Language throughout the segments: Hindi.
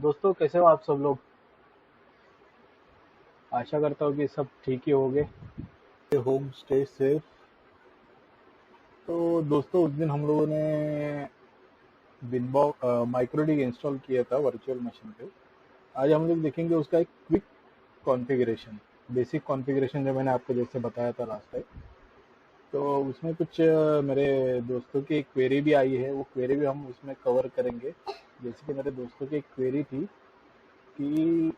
दोस्तों, कैसे हो आप सब लोग। आशा करता हूँ कि सब ठीक ही होंगे। Home stay safe. तो दोस्तों, उस दिन हम लोगों ने बिनबॉक्स माइक्रोडिक इंस्टॉल किया था वर्चुअल मशीन पे। आज हम लोग देखेंगे उसका एक क्विक कॉन्फ़िगरेशन, बेसिक कॉन्फ़िगरेशन जो मैंने आपको जैसे बताया था लास्ट टाइम। तो उसमें कुछ मेरे दोस्तों की एक क्वेरी भी आई है, वो क्वेरी भी हम उसमें कवर करेंगे। जैसे कि मेरे दोस्तों की एक क्वेरी थी कि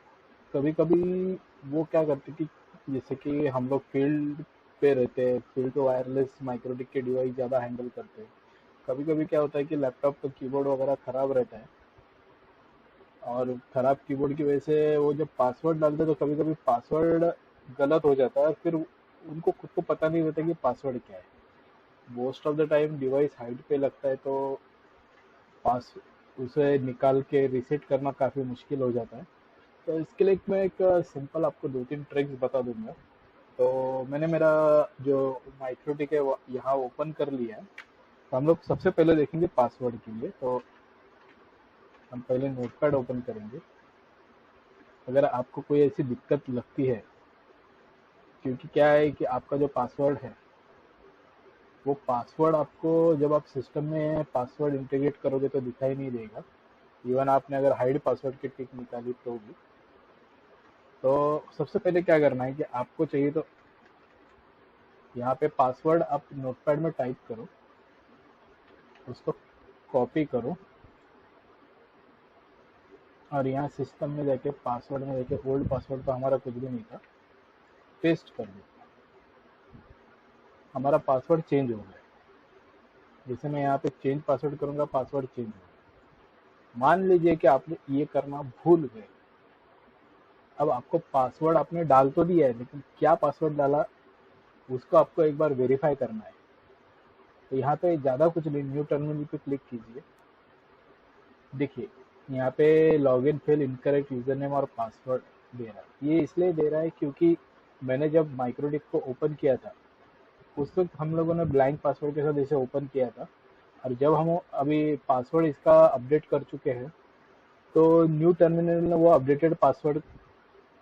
कभी कभी वो क्या करते कि जैसे कि हम लोग फील्ड पे रहते हैं, फील्ड पे वायरलेस माइक्रोटिक के डिवाइस ज़्यादा हैंडल करते हैं। कभी कभी क्या होता है कि लैपटॉप का कीबोर्ड वगैरह खराब रहता है, और खराब कीबोर्ड की वजह से वो जब पासवर्ड डालते हैं तो कभी कभी पासवर्ड गलत हो जाता है, और फिर उनको खुद को पता नहीं रहता कि पासवर्ड क्या है। Most of the time device hide पे लगता है, तो पास उसे निकाल के रिसेट करना काफ़ी मुश्किल हो जाता है। तो इसके लिए मैं एक सिंपल आपको दो तीन ट्रिक्स बता दूंगा। तो मैंने मेरा जो माइक्रोटिक है वो यहाँ ओपन कर लिया है। तो हम लोग सबसे पहले देखेंगे पासवर्ड के लिए। तो हम पहले नोटपैड ओपन करेंगे। अगर आपको कोई ऐसी दिक्कत लगती है, क्योंकि क्या है कि आपका जो पासवर्ड है वो पासवर्ड आपको जब आप सिस्टम में पासवर्ड इंटीग्रेट करोगे तो दिखाई नहीं देगा। इवन आपने अगर हाइड पासवर्ड की टिक निकाली तो भी। तो सबसे पहले क्या करना है कि आपको चाहिए तो यहाँ पे पासवर्ड आप नोटपैड में टाइप करो, उसको कॉपी करो, और यहाँ सिस्टम में जाके पासवर्ड में जाके ओल्ड पासवर्ड तो हमारा कुछ भी नहीं था, पेस्ट कर दो। हमारा पासवर्ड चेंज हो गया। जैसे मैं यहाँ पे चेंज पासवर्ड करूँगा, पासवर्ड चेंज हो गया। मान लीजिए कि आपने ये करना भूल गए। अब आपको पासवर्ड आपने डाल तो दिया है, लेकिन क्या पासवर्ड डाला उसको आपको एक बार वेरीफाई करना है। तो यहाँ पे ज़्यादा कुछ नहीं, न्यू टर्मिनल पे क्लिक कीजिए। देखिए, यहाँ पे login fail, incorrect user name और पासवर्ड दे रहा है। ये इसलिए दे रहा है क्योंकि मैंने जब माइक्रोडिक को ओपन किया था उस वक्त हम लोगों ने ब्लैंक पासवर्ड के साथ इसे ओपन किया था। और जब हम अभी पासवर्ड इसका अपडेट कर चुके हैं, तो न्यू टर्मिनल ने वो अपडेटेड पासवर्ड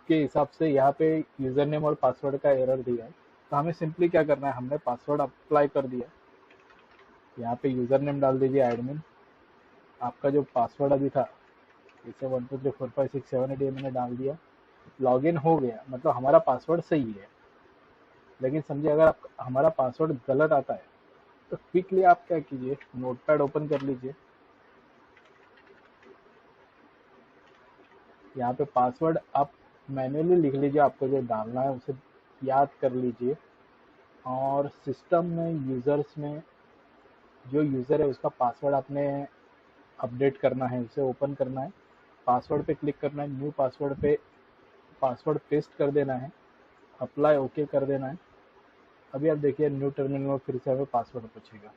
के हिसाब से यहाँ पे यूजर नेम और पासवर्ड का एरर दिया है। तो हमें सिंपली क्या करना है, हमने पासवर्ड अप्लाई कर दिया। यहाँ पे यूजर नेम डाल दीजिए एडमिन। आपका जो पासवर्ड अभी था, जैसे 1234567 ये मैंने डाल दिया। लॉगिन हो गया, मतलब हमारा पासवर्ड सही है। लेकिन समझिए अगर हमारा पासवर्ड गलत आता है तो क्विकली आप क्या कीजिए, नोटपैड ओपन कर लीजिए। यहाँ पे पासवर्ड आप मैन्युअली लिख लीजिए, आपको जो डालना है उसे याद कर लीजिए। और सिस्टम में यूजर्स में जो यूज़र है उसका पासवर्ड आपने अपडेट करना है, उसे ओपन करना है, पासवर्ड पे क्लिक करना है, न्यू पासवर्ड पे पासवर्ड पेस्ट कर देना है, अप्लाई ओके कर देना है। अभी आप देखिए न्यू टर्मिनल में फिर से हमें पासवर्ड पूछेगा।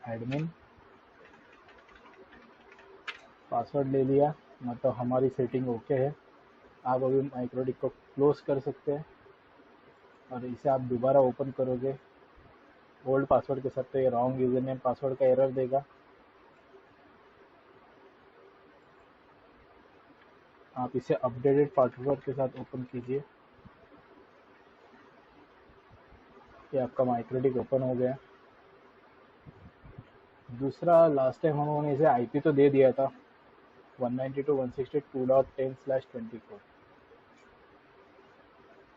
एडमिन, पासवर्ड ले लिया, मतलब हमारी सेटिंग ओके है। आप अभी माइक्रोडिक को क्लोज कर सकते हैं, और इसे आप दोबारा ओपन करोगे ओल्ड पासवर्ड के साथ तो ये रॉन्ग यूजर नेम पासवर्ड का एरर देगा। आप इसे अपडेटेड पासवर्ड के साथ ओपन कीजिए। ये आपका माइक्रोडिक ओपन हो गया। दूसरा, लास्ट टाइम हम लोगों ने इसे आईपी तो दे दिया था 192.168.2.10/24।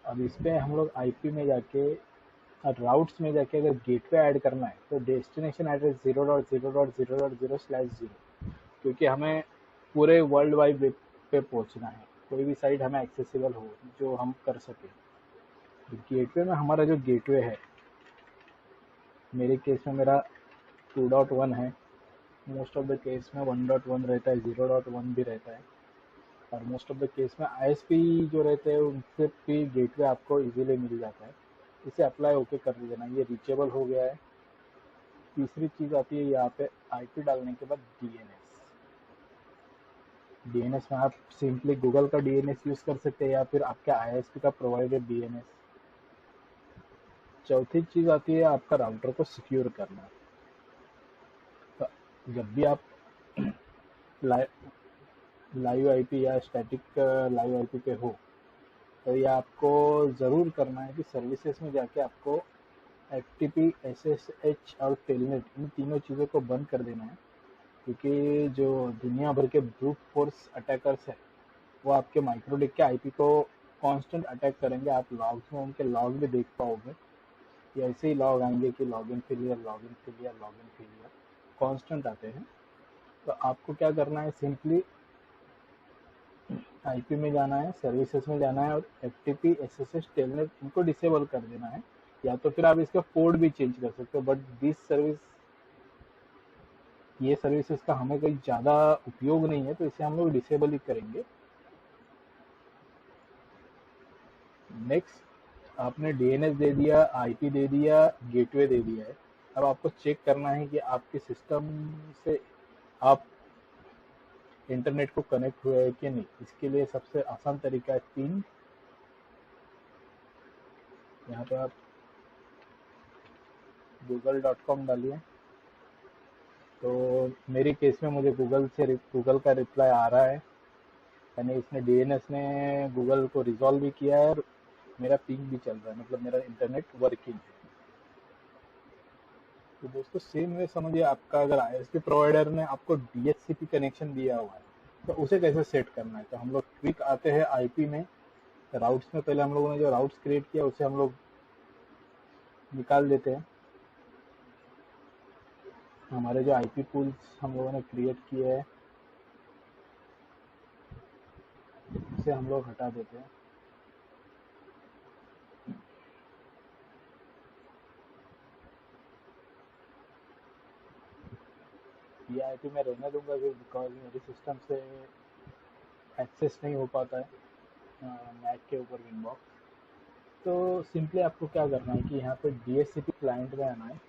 अब इस पे हम लोग आईपी में जाके और राउट्स में जाके अगर गेटवे ऐड करना है तो डेस्टिनेशन एड्रेस 0.0.0.0/0, क्योंकि हमें पूरे वर्ल्ड वाइड वेब पे पहुंचना है, कोई भी साइट हमें एक्सेसिबल हो जो हम कर सके। तो गेटवे में हमारा जो गेटवे है, मेरे केस में मेरा 2.1 है। मोस्ट ऑफ द केस में 1.1 रहता है, 0.1 भी रहता है। और मोस्ट ऑफ द केस में आईएसपी जो रहते हैं उनसे भी गेटवे आपको इजीली मिल जाता है। इसे अप्लाई ओके कर देना, ये रीचेबल हो गया है। तीसरी चीज़ आती है यहाँ पे आईपी डालने के बाद डीएनएस। डीएनएस में आप सिंपली गूगल का डीएनएस यूज़ कर सकते हैं या फिर आपके आईएसपी का प्रोवाइडेड डीएनएस। चौथी चीज़ आती है आपका राउटर को सिक्योर करना। तो जब भी आप लाइव आईपी या स्टैटिक लाइव आईपी पे हो, तो ये आपको ज़रूर करना है कि सर्विसेज में जाके आपको एफटीपी, एसएसएच और टेलनेट इन तीनों चीज़ों को बंद कर देना है। क्योंकि जो दुनिया भर के ब्रूट फोर्स अटैकर्स है वो आपके माइक्रोडिक के आईपी को कांस्टेंट अटैक करेंगे। आप लॉग्स में उनके लॉग भी देख पाओगे कि ऐसे ही लॉग आएंगे कि login failure, login failure, login failure constant आते हैं। तो आपको क्या करना है, सिंपली आईपी में जाना है, सर्विसेज में जाना है और एफटीपी, एसएसएच, टेलनेट इनको डिसेबल कर देना है। या तो फिर आप इसका पोर्ट भी चेंज कर सकते हो, बट ये सर्विसेज का हमें कोई ज़्यादा उपयोग नहीं है, तो इसे हम लोग डिसेबल ही करेंगे। नेक्स्ट, आपने डीएनएस दे दिया, आईपी दे दिया, गेटवे दे दिया है। अब आपको चेक करना है कि आपके सिस्टम से आप इंटरनेट को कनेक्ट हुए है कि नहीं। इसके लिए सबसे आसान तरीका है पिंग। यहाँ पे आप google.com डालिए, तो मेरे केस में मुझे गूगल का रिप्लाई आ रहा है, यानी इसने डीएनएस ने गूगल को रिजॉल्व भी किया है और मेरा पिंग भी चल रहा है, मतलब मेरा इंटरनेट वर्किंग है। तो दोस्तों सेम वे समझिए, आपका अगर आईएसपी प्रोवाइडर ने आपको डीएचसीपी कनेक्शन दिया हुआ है तो उसे कैसे सेट करना है। तो हम लोग क्विक आते हैं आईपी में, राउट्स में पहले हम लोगों ने जो राउट्स क्रिएट किया उसे हम लोग निकाल देते हैं। हमारे जो आईपी पूल्स हम लोगों ने क्रिएट किए हैं उसे हम लोग हटा देते हैं। ये आईपी मैं रहने दूंगा बिकॉज मेरे सिस्टम से एक्सेस नहीं हो पाता है मैक के ऊपर विनबॉक्स। तो सिंपली आपको क्या करना है कि यहाँ पे डीएचसीपी क्लाइंट में आना है।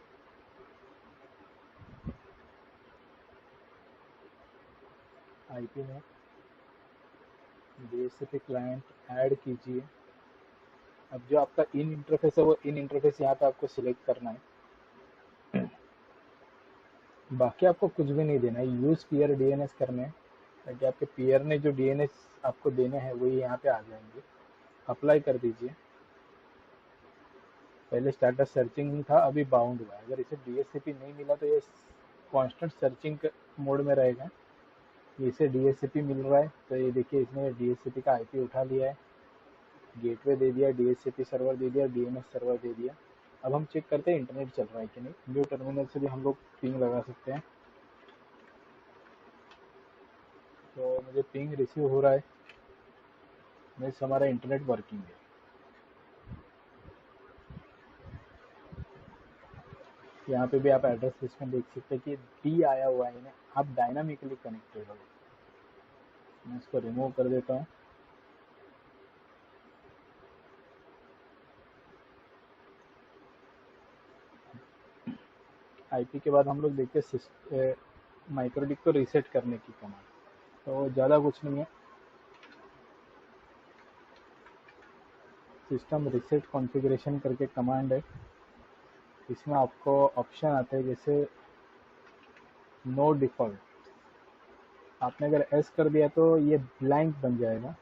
आईपी में डीएचसीपी क्लाइंट ऐड कीजिए। अब जो आपका इन इंटरफेस है वो इन इंटरफेस यहाँ पे आपको सिलेक्ट करना है। बाकी आपको कुछ भी नहीं देना है, यूज पीयर डीएनएस करने हैं ताकि आपके पीयर ने जो डीएनएस आपको देने हैं वही यहाँ पे आ जाएंगे। अप्लाई कर दीजिए। पहले स्टार्टस सर्चिंग था, अभी बाउंड हुआ है। अगर इसे डीएचसीपी नहीं मिला तो ये कांस्टेंट सर्चिंग मोड में रहेगा। इसे डीएचसीपी मिल रहा है तो ये देखिए इसने डीएचसीपी का आईपी उठा लिया है, गेटवे दे दिया, डीएचसीपी सर्वर दे दिया, डीएनएस सर्वर दे दिया। अब हम चेक करते हैं इंटरनेट चल रहा है कि नहीं। न्यू टर्मिनल से भी हम लोग पिंग लगा सकते हैं। तो मुझे पिंग रिसीव हो रहा है, मीन्स हमारा इंटरनेट वर्किंग है। यहाँ पे भी आप एड्रेस लिस्ट में देख सकते हैं कि डी आया हुआ है, आप डायनामिकली कनेक्टेड हो। मैं इसको रिमूव कर देता हूँ। आईपी के बाद हम लोग देखते हैं माइक्रोडिक को रीसेट करने की कमांड। तो ज़्यादा कुछ नहीं है, सिस्टम रीसेट कॉन्फ़िगरेशन करके कमांड है। इसमें आपको ऑप्शन आते हैं जैसे नो डिफ़ॉल्ट। आपने अगर एस कर दिया तो ये ब्लैंक बन जाएगा।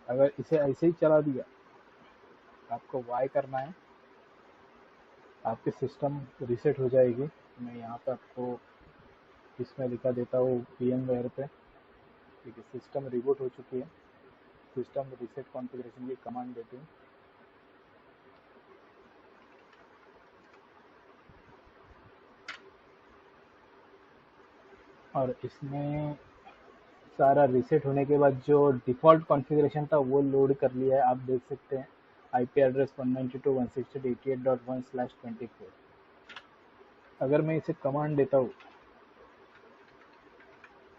अगर इसे ऐसे ही चला दिया, आपको वाई करना है, आपकी सिस्टम रीसेट हो जाएगी। मैं यहाँ पे आपको इसमें लिखा देता हूँ VMware पे, ठीक है। सिस्टम रिबूट हो चुकी है, सिस्टम रीसेट कॉन्फ़िगरेशन की कमांड देती हूँ। और इसमें सारा रीसेट होने के बाद जो डिफ़ॉल्ट कॉन्फ़िगरेशन था वो लोड कर लिया है। आप देख सकते हैं आईपी एड्रेस 192.168.88.1/24। अगर मैं इसे कमांड देता हूँ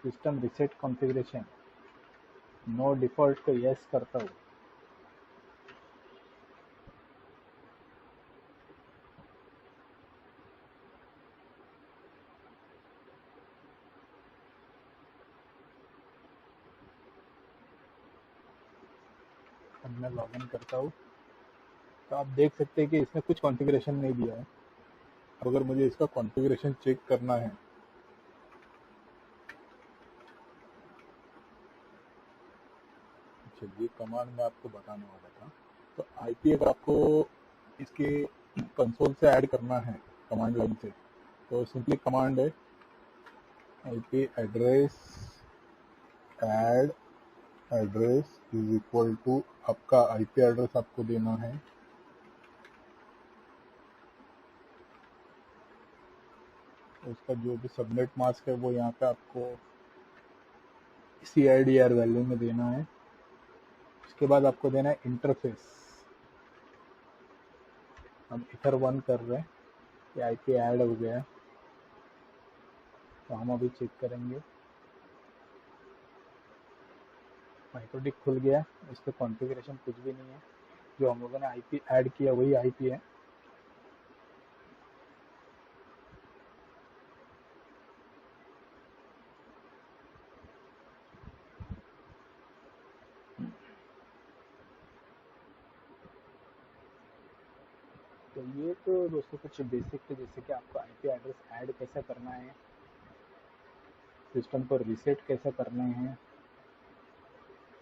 system reset configuration, no default को यस करता हूँ, अब मैं लॉगिन करता हूँ, तो आप देख सकते हैं कि इसमें कुछ कॉन्फ़िगरेशन नहीं दिया है। अगर मुझे इसका कॉन्फ़िगरेशन चेक करना है, ये कमांड मैं आपको बताने वाला था। तो आईपी अगर आपको इसके कंसोल से ऐड करना है कमांड लाइन से, तो सिंपली कमांड है IP address add address is equal to आपका आईपी एड्रेस आपको देना है उसका जो भी सबनेट मास्क है वो यहाँ पे आपको CIDR वैल्यू में देना है। उसके बाद आपको देना है इंटरफेस। हम इथर 1 कर रहे हैं, ये आईपी ऐड हो गया है, तो हम अभी चेक करेंगे। माइक्रोटिक खुल गया, इस पर कॉन्फ़िगरेशन कुछ भी नहीं है, जो हम लोगों ने आईपी ऐड किया वही आईपी है। तो ये तो दोस्तों कुछ बेसिक थे, जैसे कि आपको आईपी एड्रेस ऐड कैसे करना है, सिस्टम को रीसेट कैसे करना है।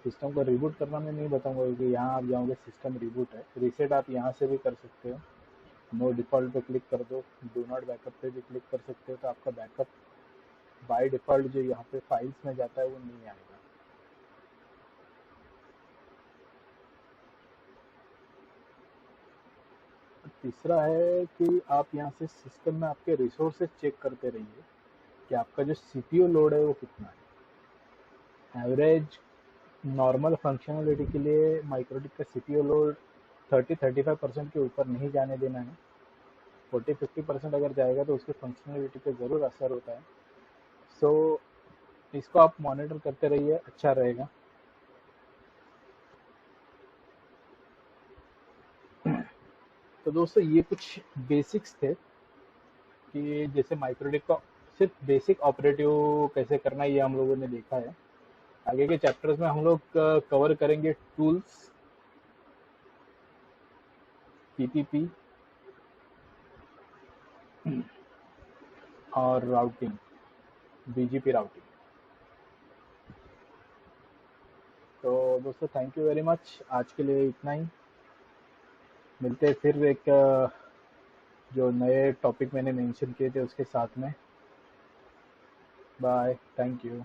सिस्टम को रिबूट करना मैं नहीं बताऊंगा, क्योंकि यहाँ आप जाओगे सिस्टम रिबूट है। रीसेट आप यहाँ से भी कर सकते हो, नो डिफ़ॉल्ट पे क्लिक कर दो, डू नॉट बैकअप पे भी क्लिक कर सकते हो, तो आपका बैकअप बाय डिफ़ॉल्ट जो यहाँ पे फाइल्स में जाता है वो नहीं आएगा। तीसरा है कि आप यहाँ से सिस्टम में आपके रिसोर्सेज चेक करते रहिए कि आपका जो सीपीयू लोड है वो कितना है। एवरेज नॉर्मल फंक्शनलिटी के लिए माइक्रोटिक का सीपीयू लोड 30-35% के ऊपर नहीं जाने देना है। 40-50% अगर जाएगा तो उसकी फंक्शनलिटी पे ज़रूर असर होता है। सो इसको आप मॉनिटर करते रहिए, अच्छा रहेगा। तो दोस्तों ये कुछ बेसिक्स थे कि जैसे माइक्रोटिक का सिर्फ बेसिक ऑपरेटिव कैसे करना है, ये हम लोगों ने देखा है। आगे के चैप्टर्स में हम लोग कवर करेंगे टूल्स, पीपीपी और राउटिंग, बीजीपी राउटिंग। तो दोस्तों थैंक यू वेरी मच, आज के लिए इतना ही। मिलते हैं फिर एक जो नए टॉपिक मैंने मेंशन किए थे उसके साथ में। Bye, thank you.